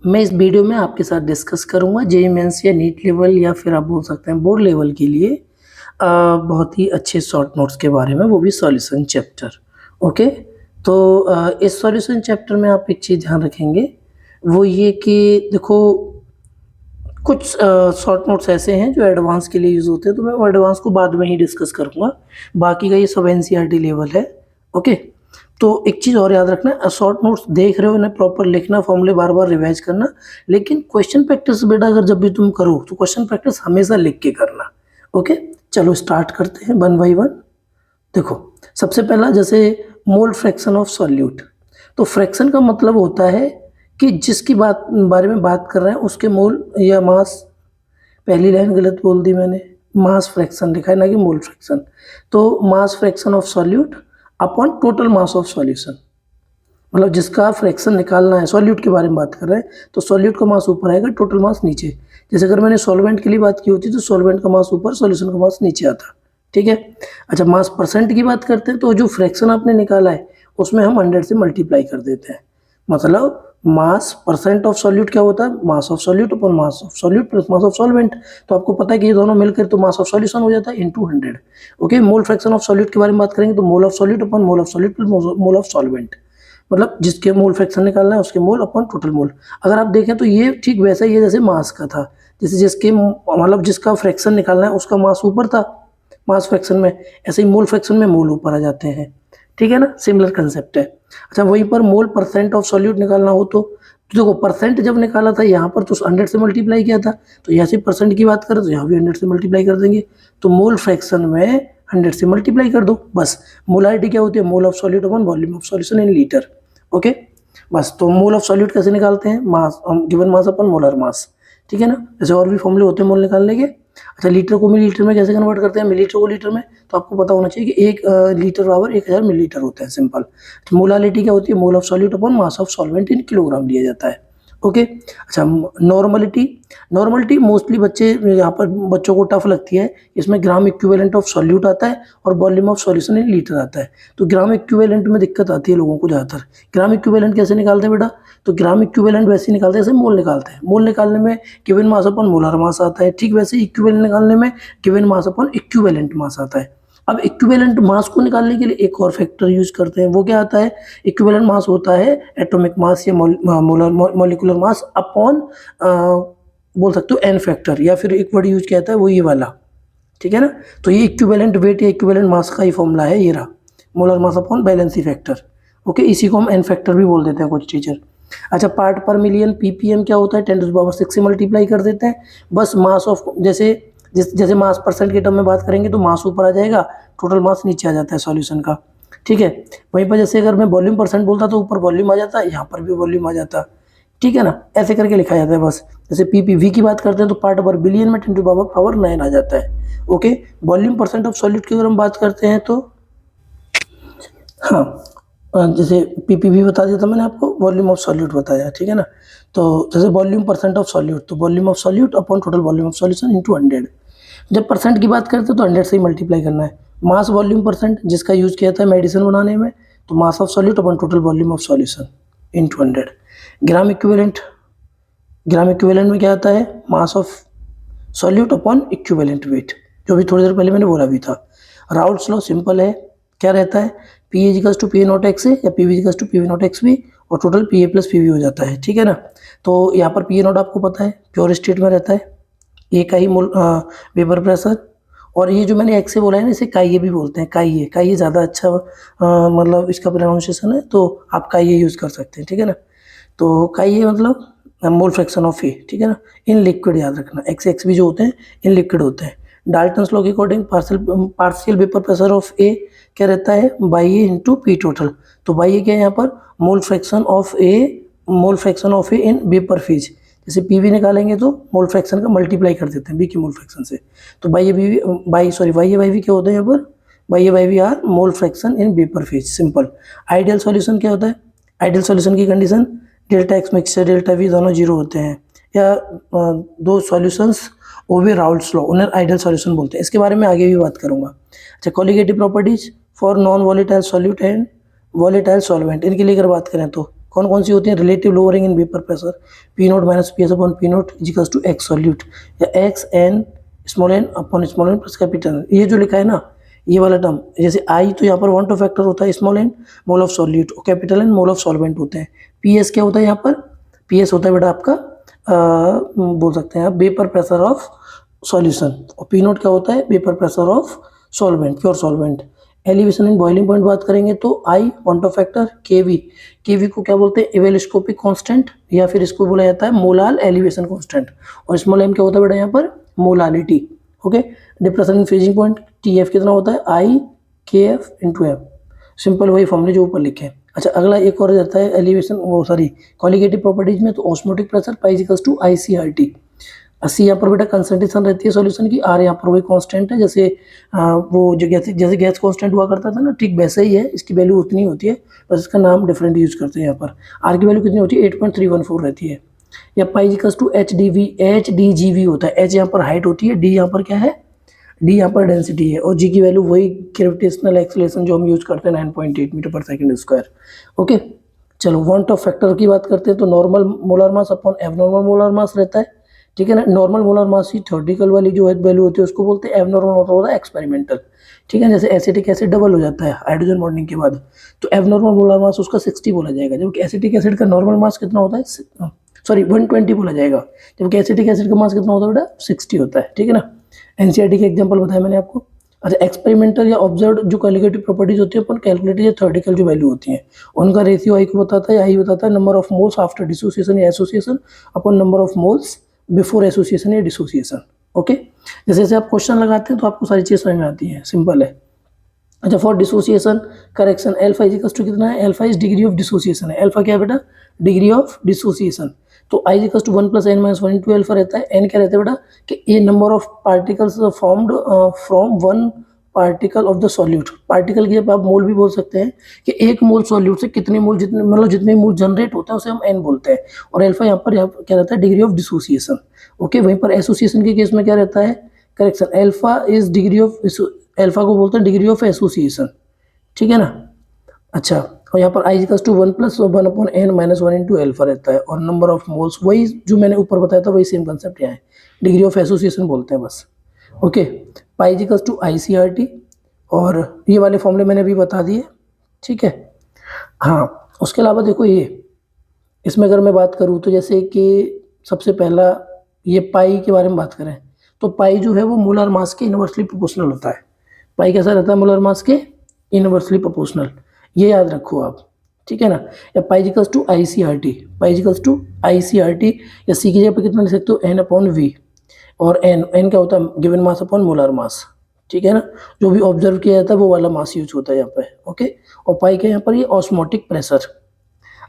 मैं इस वीडियो में आपके साथ डिस्कस करूँगा जेईई मेंस या नीट लेवल या फिर आप बोल सकते हैं बोर्ड लेवल के लिए बहुत ही अच्छे शॉर्ट नोट्स के बारे में, वो भी सॉल्यूशन चैप्टर। ओके, तो इस सॉल्यूशन चैप्टर में आप एक चीज़ ध्यान रखेंगे, वो ये कि देखो कुछ शॉर्ट नोट्स ऐसे हैं जो एडवांस के लिए यूज़ होते हैं, तो मैं वो एडवांस को बाद में ही डिस्कस करूँगा। बाकी का ये सब एनसीईआरटी लेवल है। ओके, तो एक चीज़ और याद रखना, शॉर्ट नोट्स देख रहे हो इन्हें प्रॉपर लिखना, फॉर्मूले बार बार रिवाइज करना, लेकिन क्वेश्चन प्रैक्टिस बेटा अगर जब भी तुम करो तो क्वेश्चन प्रैक्टिस हमेशा लिख के करना। ओके, चलो स्टार्ट करते हैं वन बाई वन। देखो, सबसे पहला जैसे मोल फ्रैक्शन ऑफ सॉल्यूट, तो फ्रैक्शन का मतलब होता है कि जिसकी बारे में बात कर रहे हैं उसके मोल या मास, पहली लाइन गलत बोल दी मैंने, मास फ्रैक्शन लिखा है ना कि मोल फ्रैक्शन। तो mass fraction of solute upon total mass of solution, मतलब जिसका फ्रैक्शन निकालना है, सॉल्यूट के बारे में बात कर रहे हैं तो सॉल्यूट का मास ऊपर आएगा, टोटल मास नीचे। जैसे अगर मैंने सॉल्वेंट के लिए बात की होती तो सॉल्वेंट का मास ऊपर, सॉल्यूशन का मास नीचे आता। ठीक है, अच्छा मास परसेंट की बात करते हैं तो जो फ्रैक्शन आपने निकाला है उसमें हम 100 से मल्टीप्लाई कर देते हैं। मतलब मास परसेंट ऑफ सॉल्यूट क्या होता है, mass of solute upon mass of solute plus mass of solvent. तो आपको पता है कि ये दोनों मिलकर तो मास ऑफ सॉल्यूशन हो जाता है into 100। Okay, mole fraction of solute के बारे में बात करेंगे तो मोल of solute upon mole of solute plus mole of solvent, मतलब जिसके मोल फ्रैक्शन निकालना है उसके मोल अपॉन टोटल मोल। अगर आप देखें तो ये ठीक वैसा ही है जैसे मास का था, जैसे जिसके मतलब जिसका फ्रैक्शन निकालना है उसका मास ऊपर था मास फ्रैक्शन में, ऐसे ही मोल फ्रैक्शन में मोल ऊपर आ जाते हैं। ठीक है ना, सिमिलर कंसेप्ट है। अच्छा वहीं पर मोल परसेंट ऑफ सॉल्यूट निकालना हो तो देखो परसेंट जब निकाला था यहाँ पर तो 100 से मल्टीप्लाई किया था, तो यहाँ से परसेंट की बात करें तो यहाँ भी 100 से मल्टीप्लाई कर देंगे, तो मोल फ्रैक्शन में 100 से मल्टीप्लाई कर दो बस। मोलारिटी क्या होती है, मोल of solute upon volume of solution in litre. Okay, बस। तो मोल ऑफ सॉल्यूट कैसे निकालते हैं, मास गिवन मास अपन मोलर मास। ठीक है ना, जैसे और भी फॉर्मूले होते हैं मोल निकालने के। अच्छा लीटर को मिलीलीटर में कैसे कन्वर्ट करते हैं, मिलीलीटर को लीटर में, तो आपको पता होना चाहिए कि 1 लीटर बराबर 1000 मिलीलीटर होता है, सिंपल। तो मोलालिटी क्या होती है, मोल of solute upon mass of solvent in kilogram लिया जाता है। ओके, अच्छा नॉर्मलिटी, नॉर्मलिटी मोस्टली बच्चे यहाँ पर बच्चों को टफ लगती है, इसमें ग्राम इक्विवेलेंट ऑफ सॉल्यूट आता है और volume of solution in litre आता है। तो ग्राम इक्विवेलेंट में दिक्कत आती है लोगों को ज़्यादातर। ग्राम इक्विवेलेंट कैसे निकालते हैं बेटा, तो ग्राम इक्विवेलेंट वैसे निकालते हैं जैसे मोल निकालते हैं। मोल निकालने में given mass upon molar mass आता है, ठीक वैसे इक्विवेलेंट निकालने में given mass upon equivalent mass आता है। अब इक्विवेलेंट मास को निकालने के लिए एक और फैक्टर यूज करते हैं, वो क्या आता है, इक्विवेलेंट मास होता है एटॉमिक मास या मोलर मॉलिक्यूलर मास अपॉन बोल सकते हो एन फैक्टर, या फिर एक वर्ड यूज किया जाता है वो ये वाला। ठीक है ना, तो ये इक्विवेलेंट वेट या इक्विवेलेंट मास का ही फॉर्मूला है, ये रहा molar mass upon valency factor. Okay, इसी को हम एन फैक्टर भी बोल देते हैं कुछ टीचर। अच्छा पार्ट पर मिलियन पीपीएम क्या होता है, 10⁻⁶ से मल्टीप्लाई कर देते हैं बस। मास ऑफ जैसे मास परसेंट के टर्म में बात करेंगे तो मास ऊपर आ जाएगा, टोटल मास नीचे आ जाता है सॉल्यूशन का। ठीक है, वहीं पर जैसे अगर मैं वॉल्यूम परसेंट बोलता तो ऊपर वॉल्यूम आ जाता, यहाँ पर भी वॉल्यूम आ जाता। ठीक है ना, ऐसे करके लिखा जाता है बस। जैसे पीपीवी की बात करते हैं तो पार्ट पर बिलियन में 10⁻⁹ आ जाता है। Okay, volume percent of solute की अगर हम बात करते हैं तो हाँ, जैसे पीपीवी बता दिया था मैंने आपको, वॉल्यूम ऑफ सॉल्यूट बताया। ठीक है ना, तो जैसे वॉल्यूम परसेंट ऑफ सॉल्यूट, तो volume of solute upon total volume of solution into 100। जब परसेंट की बात करते हैं तो 100 से ही मल्टीप्लाई करना है। मास वॉल्यूम परसेंट जिसका यूज किया था मेडिसिन बनाने में, तो mass of solute upon total volume of solution into 100। Gram equivalent, gram equivalent में क्या आता है, mass of solute upon equivalent weight, जो भी थोड़ी देर पहले मैंने बोला भी था। राउल्ट्स लॉ सिंपल है, क्या रहता है, P equals to P A naught X A या P V equals to P V naught X B, और total P A plus P V हो जाता है। ठीक है ना, तो यहाँ पर पी ए नॉट आपको पता है प्योर स्टेट में रहता है, ए का ही वेपर प्रेशर, और ये जो मैंने एक्स से बोला है ना इसे काइए भी बोलते हैं, काइए, काइए ज़्यादा अच्छा मतलब इसका प्रोनाउंसिएशन है, तो आप काइए यूज़ कर सकते हैं। ठीक है ना, तो काइए मतलब मोल फ्रैक्शन ऑफ ए। ठीक है ना, इन लिक्विड याद रखना, एक्स एक्स भी जो होते हैं इन लिक्विड होते हैं। डाल्टन्स लॉ के according partial vapour pressure of A क्या रहता है, Y A into P total. तो बाई ए क्या है यहाँ पर, mole fraction of A in vapour phase. जैसे पी वी निकालेंगे तो मोल फ्रैक्शन का मल्टीप्लाई कर देते हैं बी की मोल फ्रैक्शन से, तो वाई ए बाई वी क्या होता है यहाँ पर, Y A by V are mole fraction in vapour phase, simple. Ideal solution क्या होता है, आइडियल सॉल्यूशन की condition delta X mixture delta V दोनों जीरो होते हैं, या दो सॉल्यूशंस ओवे राउल्ट्स लॉ, उन्हें आइडियल सॉल्यूशन बोलते हैं। इसके बारे में आगे भी बात करूंगा। अच्छा colligative properties for non volatile solute and volatile solvent, इनके लिए अगर बात करें तो कौन कौन सी होती हैं? Relative lowering in vapour pressure, P naught minus P S upon P naught equals to X solute, या X N small N upon small N plus capital. ये जो लिखा है ना, ये वाला टर्म, जैसे आई तो यहाँ पर वन टू फैक्टर होता है small N mole of solute, और capital N mole of solvent होते हैं। पी एस क्या होता है यहाँ पर? पी एस होता है बेटा आपका बोल सकते हैं आप वेपर प्रेशर ऑफ सॉल्यूशन, और पी नोट क्या होता है? Vapour pressure of solvent, pure solvent. Elevation in boiling point बात करेंगे तो आई वन टू फैक्टर, केवी को क्या बोलते हैं? एवेलोस्कोपिक कांस्टेंट, या फिर इसको बोला जाता है मोलाल एलिवेशन कांस्टेंट, और स्मॉल एम क्या होता है बेटा यहाँ पर? Molality. Okay, depression in freezing point, T F कितना होता है? आई के एफ इंटू एफ, सिंपल वही फॉर्मूले जो ऊपर लिखे हैं। अच्छा, अगला एक और रहता है एलिवेशन, वो सॉरी कॉलिगेटिव प्रॉपर्टीज में, तो osmotic pressure pi equals to I C R T. C यहाँ पर बेटा कंसंट्रेशन रहती है सॉल्यूशन की, आर यहाँ पर वही कांस्टेंट है, जैसे वो जो जैसे गैस कांस्टेंट हुआ करता था ना, ठीक वैसे ही है, इसकी वैल्यू उतनी होती है, बस इसका नाम डिफरेंट यूज करते हैं। यहाँ पर आर की वैल्यू कितनी होती है? 8.314 रहती है। या pi equals to H D G V होता है। एच यहाँ पर हाइट होती है, डी यहाँ पर क्या है? डी यहाँ पर डेंसिटी है, और जी की वैल्यू वही ग्रेविटेशनल एक्सेलरेशन जो हम यूज करते हैं 9.8 मीटर पर सेकंड स्क्वायर। ओके, चलो वांट ऑफ फैक्टर की बात करते हैं तो normal molar mass upon abnormal molar mass रहता है, ठीक है ना। नॉर्मल मोलर मास की थ्योरेटिकल वाली जो वैल्यू होती है उसको बोलते हैं, एबनॉर्मल होता है एक्सपेरिमेंटल, ठीक है। जैसे एसिटिक एसिड डबल हो जाता है हाइड्रोजन बॉन्डिंग के बाद, तो एबनॉर्मल मोलर मास उसका 60 बोला जाएगा, जबकि एसिटिक एसिड का नॉर्मल मास कितना होता है? सॉरी 120 बोला जाएगा, जबकि एसिटिक एसिड का मास कितना होता है बेटा? 60 होता है, ठीक है ना। एनसीईआरटी के एग्जांपल बताया मैंने आपको। अच्छा, एक्सपेरिमेंटल या ऑब्जर्व जो कॉलिगेटिव प्रॉपर्टीज होती है अपन कैलकुलेटेड या थ्योरेटिकल जो वैल्यू होती है उनका रेशियो आई को बताता है। आई बताता है number of moles after dissociation या association upon number of moles before association या डिसोसिएशन। ओके, जैसे जैसे आप क्वेश्चन लगाते हैं तो आपको सारी चीज़ समझ में आती है, सिंपल है। अच्छा, for dissociation correction alpha is equals to कितना है? Alpha is degree of dissociation है। एल्फा क्या है बेटा? Degree of dissociation. तो I equals to 1 + n - 1 into alpha रहता है। एन क्या रहता है बेटा? कि a number of particles formed from one particle of the solute. Particle की जब आप मोल भी बोल सकते हैं कि एक मोल सॉल्यूट से कितने मोल, जितने मतलब जितने मोल जनरेट होते हैं उसे हम एन बोलते हैं। और एल्फा यहाँ पर क्या रहता है? Degree of dissociation. ओके, वहीं पर एसोसिएशन के केस में क्या रहता है? Correction, alpha is degree of, alpha को बोलते हैं डिग्री ऑफ एसोसिएशन, ठीक है ना। अच्छा, और यहाँ पर I equals to 1 + 1 upon n - 1 into alpha रहता है, और नंबर ऑफ मोल्स वही जो मैंने ऊपर बताया था, वही सेम कंसेप्ट यहाँ है, डिग्री ऑफ एसोसिएशन बोलते हैं बस। Okay, pi equals to ICRT, और ये वाले फॉर्मूले मैंने भी बता दिए, ठीक है। हाँ, उसके अलावा देखो ये, इसमें अगर मैं बात करूँ तो जैसे कि सबसे पहला ये पाई के बारे में बात करें तो पाई जो है वो मोलर मास के इनवर्सली प्रोपोर्शनल होता है। पाई कैसा रहता है? मोलर मास के इनवर्सली प्रोपोर्शनल, ये याद रखो आप, ठीक है ना। या pi equals to ICRT, pi equals to ICRT, या सी की जगह पर कितना लिख सकते हो? n/v, और n क्या होता है? Given mass upon molar mass, ठीक है ना। जो भी ऑब्जर्व किया जाता है वो वाला मास यूज होता है यहाँ पे। ओके, और पाई के यहाँ पर ये ऑस्मोटिक प्रेशर।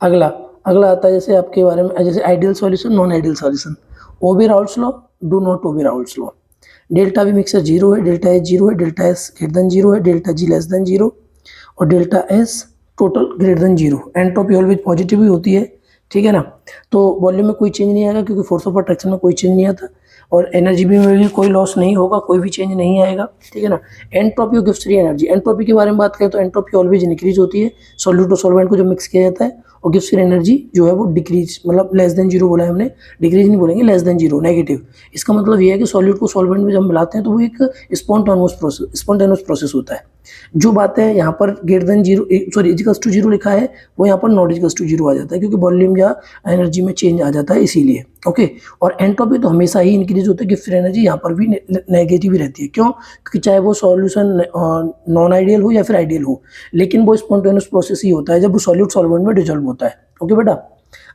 अगला अगला आता है जैसे आपके बारे में, जैसे ideal solution, non ideal solution. Obey Raoult's law, do not obey Raoult's law. Delta V mixer 0 है, डेल्टा एच 0 है, डेल्टा एस ग्रेटर देन 0 है, डेल्टा जी लेस देन 0, और delta S total greater than 0। Entropy always positive ही होती है, ठीक है ना। तो वॉल्यूम में कोई चेंज नहीं आएगा क्योंकि फोर्स ऑफ अट्रैक्शन में कोई चेंज नहीं आता, और एनर्जी में भी कोई लॉस नहीं होगा, कोई भी चेंज नहीं आएगा, ठीक है ना। Entropy gives free energy. Entropy के बारे में बात करें तो एंट्रोपी ऑलवेज इंक्रीज होती है सॉल्यूट और सॉल्वेंट को जो मिक्स किया जाता है, और गिव्स फ्री एनर्जी जो है वो डिक्रीज, मतलब लेस देन 0 बोला है हमने, डिक्रीज नहीं बोलेंगे, लेस देन 0 नेगेटिव। इसका मतलब ये है कि सॉल्यूट को सॉल्वेंट में जब मिलाते हैं तो वो एक स्पॉन्टेनियस प्रोसेस होता है। जो बातें यहाँ पर greater than 0, sorry equals to 0 लिखा है, वो यहाँ पर नॉट इक्वल्स टू 0 आ जाता है क्योंकि वॉल्यूम या एनर्जी में चेंज आ जाता है इसीलिए। ओके, और एंट्रोपी तो हमेशा ही इंक्रीज होता है, गिव्स फ्री एनर्जी यहाँ पर भी नेगेटिव ही रहती है। क्यों? क्योंकि चाहे वो सॉल्यूशन नॉन आइडियल हो या फिर आइडियल हो, लेकिन वो स्पॉन्टेनियस प्रोसेस ही होता है जब वो सॉल्यूट सॉल्वेंट में डिजॉल्व होता है। ओके बेटा,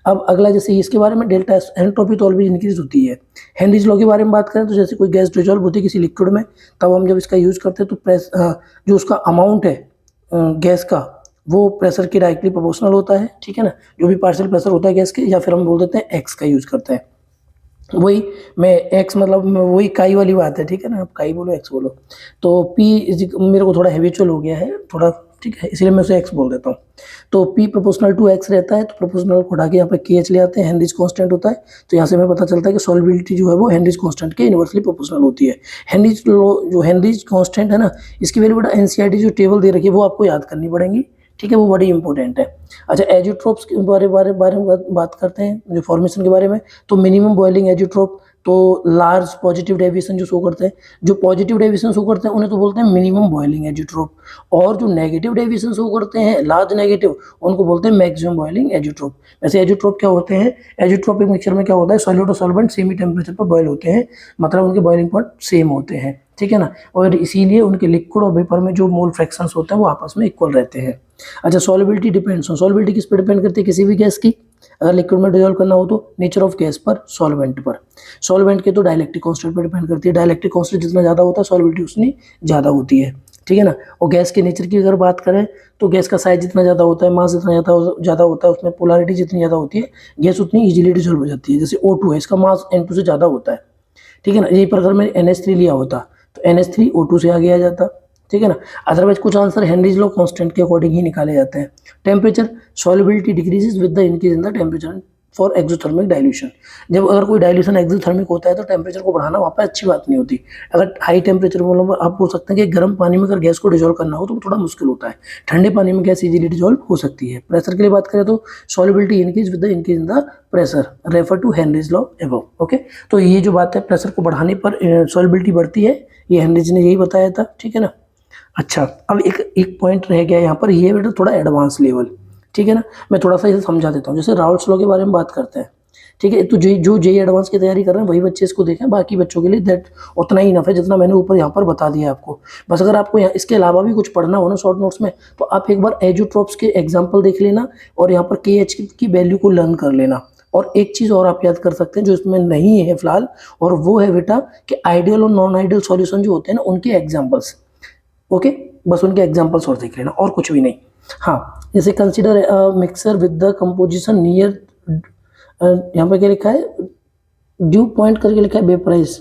अब अगला जैसे इसके बारे में, डेल्टा एंट्रोपी तो ऑलवेज इंक्रीज होती है। हेनरीज लॉ के बारे में बात करें तो जैसे कोई गैस डिजॉल्व होती है किसी लिक्विड में, तब हम जब इसका यूज करते हैं तो प्रेस जो उसका अमाउंट है गैस का, वो प्रेशर के डायरेक्टली प्रोपोर्शनल होता है, ठीक है ना। जो भी पार्शियल प्रेशर होता है गैस के, या फिर हम बोल देते हैं एक्स का यूज करते हैं। वही मैं एक्स मतलब वही काई वाली बात है, ठीक है ना। आप काई बोलो एक्स बोलो, तो पी मेरे को थोड़ा हैबिचुअल हो गया है थोड़ा, ठीक है, इसलिए मैं उसे एक्स बोल देता हूँ। तो पी प्रोपोर्शनल टू एक्स रहता है, तो प्रोपोर्शनल को उठा के यहाँ पे के एच ले आते हैं, हेनरीज कांस्टेंट होता है। तो यहाँ से हमें पता चलता है कि सॉल्युबिलिटी जो है वो हेनरीज कांस्टेंट के इनवर्सली प्रोपोर्शनल होती है। हेनरीज कांस्टेंट है ना, इसकी वैल्यू बेटा एनसीईआरटी जो टेबल दे रखी है वो आपको याद करनी पड़ेगी, ठीक है, वो बड़ी इंपॉर्टेंट है। अच्छा, एजियोट्रोप्स के बारे में बात करते हैं, जो फॉर्मेशन के बारे में। तो मिनिमम बॉइलिंग एजियोट्रोप, तो लार्ज पॉजिटिव डेविएशन जो शो करते हैं, जो पॉजिटिव डेविएशन शो करते हैं उन्हें तो बोलते हैं मिनिमम बॉइलिंग एजियोट्रोप, और जो नेगेटिव डेविएशन शो करते हैं लार्ज नेगेटिव, उनको बोलते हैं मैक्सिमम बॉइलिंग एजियोट्रोप। वैसे एजियोट्रोप क्या होते हैं, एजियोट्रोपिक मिक्सचर में क्या होता है, सॉलिड और सॉल्वेंट सेमी टेम्परेचर पर बॉयल होते हैं, मतलब उनके बॉइलिंग पॉइंट सेम होते हैं, ठीक है ना, और इसीलिए उनके लिक्विड और वेपर में जो मोल फ्रैक्शंस होते हैं वो आपस में इक्वल रहते हैं। अच्छा, सॉल्युबिलिटी डिपेंड्स ऑन, सॉल्युबिलिटी किस पर डिपेंड करती है किसी भी गैस की, अगर लिक्विड में डिजोल्व करना हो तो नेचर ऑफ गैस पर, सॉल्वेंट पर। सॉल्वेंट के तो डाइलेक्ट्रिक कांस्टेंट पर डिपेंड करती है, डाइलेक्ट्रिक कांस्टेंट जितना ज़्यादा होता है सॉल्युबिलिटी उतनी ज़्यादा होती है, ठीक है ना। और गैस के नेचर की अगर बात करें तो गैस का साइज जितना ज़्यादा होता है, मास जितना ज़्यादा होता है, उसमें पोलैरिटी जितनी ज़्यादा होती है, गैस उतनी इजीली डिजोल्व हो जाती है। जैसे O2 है, इसका मास N2 से ज़्यादा होता है, ठीक है ना। यहीं पर अगर मैंने NH3 लिया होता तो NH3 O2 से आगे आ जाता, ठीक है ना। अदरवाइज कुछ आंसर हेनरीज लॉ कांस्टेंट के अकॉर्डिंग ही निकाले जाते हैं। Temperature, solubility decreases with the increase in the temperature for exothermic dilution. जब अगर कोई डाइल्यूशन एक्सोथर्मिक होता है तो टेम्परेचर को बढ़ाना वहाँ पर अच्छी बात नहीं होती। अगर हाई टेम्परेचर मतलब आप बोल सकते हैं कि गर्म पानी में अगर गैस को डिजोल्व करना हो तो थोड़ा मुश्किल होता है, ठंडे पानी में गैस इजीली डिजोल्व हो सकती है। प्रेशर के लिए बात करें तो solubility increase with the increase in the pressure, refer to Henry's law above, okay. तो ये जो बात है प्रेशर को बढ़ाने पर सॉल्युबिलिटी बढ़ती है, ये हेनरीज ने यही बताया था, ठीक है ना। अच्छा, अब एक पॉइंट रह गया यहाँ पर, ये बेटा थोड़ा एडवांस लेवल, ठीक है ना। मैं थोड़ा सा इसे समझा देता हूँ। जैसे राउल्ट्स लॉ के बारे में बात करते हैं, ठीक है, तो जो जेई एडवांस की तैयारी कर रहे हैं वही बच्चे इसको देखें, बाकी बच्चों के लिए दैट उतना ही इनफ है जितना मैंने ऊपर यहाँ पर बता दिया आपको। बस अगर आपको यहाँ इसके अलावा भी कुछ पढ़ना हो ना शॉर्ट नोट्स में, तो आप एक बार एजियोट्रोप्स के एग्जाम्पल देख लेना और यहाँ पर KH की वैल्यू को लर्न कर लेना। और एक चीज़ और आप याद कर सकते हैं जो इसमें नहीं है फिलहाल, और वो है बेटा कि आइडियल और नॉन आइडियल सॉल्यूशन जो होते हैं ना उनके एग्जाम्पल्स, ओके, बस उनके एग्जाम्पल्स और देख लेना और कुछ भी नहीं। हाँ, जैसे consider mixer with the composition near, यहाँ पे क्या लिखा है, ड्यू पॉइंट करके लिखा है वेपराइज,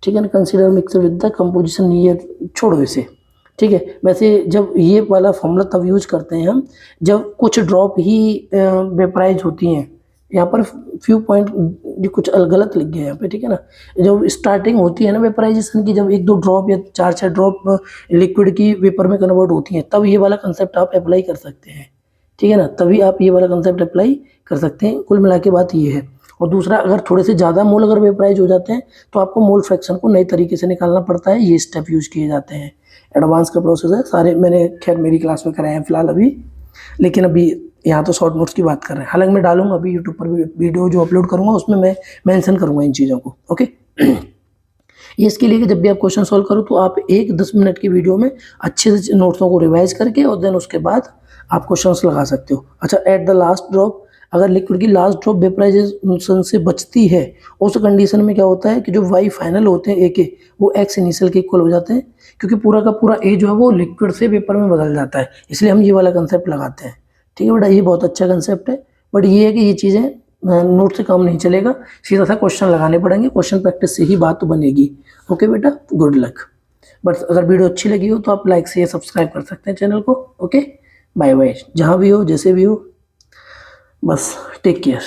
ठीक है ना। Consider mixer with the composition near, छोड़ो इसे, ठीक है। वैसे जब ये वाला फॉर्मूला तब यूज करते हैं हम जब कुछ ड्रॉप ही वेपराइज होती हैं। यहाँ पर फ्यू पॉइंट कुछ गलत लिख गया यहाँ पे, ठीक है ना। जब स्टार्टिंग होती है ना वेपराइजेशन की, जब 1-2 ड्रॉप या 4-4 ड्रॉप लिक्विड की वेपर में कन्वर्ट होती हैं, तब ये वाला कंसेप्ट आप अप्लाई कर सकते हैं, ठीक है ना। तभी आप ये वाला कंसेप्ट अप्लाई कर सकते हैं। कुल मिला के बात ये है। और दूसरा, अगर थोड़े से ज़्यादा मोल अगर वेपराइज हो जाते हैं तो आपको मोल फ्रैक्शन को नए तरीके से निकालना पड़ता है, ये स्टेप यूज किए जाते हैं। एडवांस का प्रोसेस है, सारे मैंने खैर मेरी क्लास में कराए हैं फिलहाल अभी, लेकिन अभी यहाँ तो शॉर्ट नोट्स की बात कर रहे हैं। हालांकि मैं डालूंगा अभी यूट्यूब पर भी वीडियो जो अपलोड करूँगा उसमें मैं मेंशन करूँगा इन चीज़ों को, ओके। ये इसके लिए कि जब भी आप क्वेश्चन सॉल्व करो तो आप 1-10 मिनट की वीडियो में अच्छे से नोट्सों को रिवाइज करके और देन उसके बाद आप क्वेश्चंस लगा सकते हो। अच्छा, एट द लास्ट ड्रॉप, अगर लिक्विड की लास्ट ड्रॉप वेपराइजेशन से बचती है, उस कंडीशन में क्या होता है कि जो वाई फाइनल होते हैं ए के, वो एक्स इनिशियल के इक्वल हो जाते हैं, क्योंकि पूरा का पूरा ए जो है वो लिक्विड से वेपर में बदल जाता है, इसलिए हम ये वाला कंसेप्ट लगाते हैं, ठीक है बेटा। ये बहुत अच्छा कंसेप्ट है, बट ये है कि ये चीज़ें नोट से काम नहीं चलेगा, सीधा सा क्वेश्चन लगाने पड़ेंगे, क्वेश्चन प्रैक्टिस से ही बात बनेगी, ओके बेटा, गुड लक। बट अगर वीडियो अच्छी लगी हो तो आप लाइक से सब्सक्राइब कर सकते हैं चैनल को, ओके। बाय बाय, जहाँ भी हो जैसे भी हो, बस टेक केयर।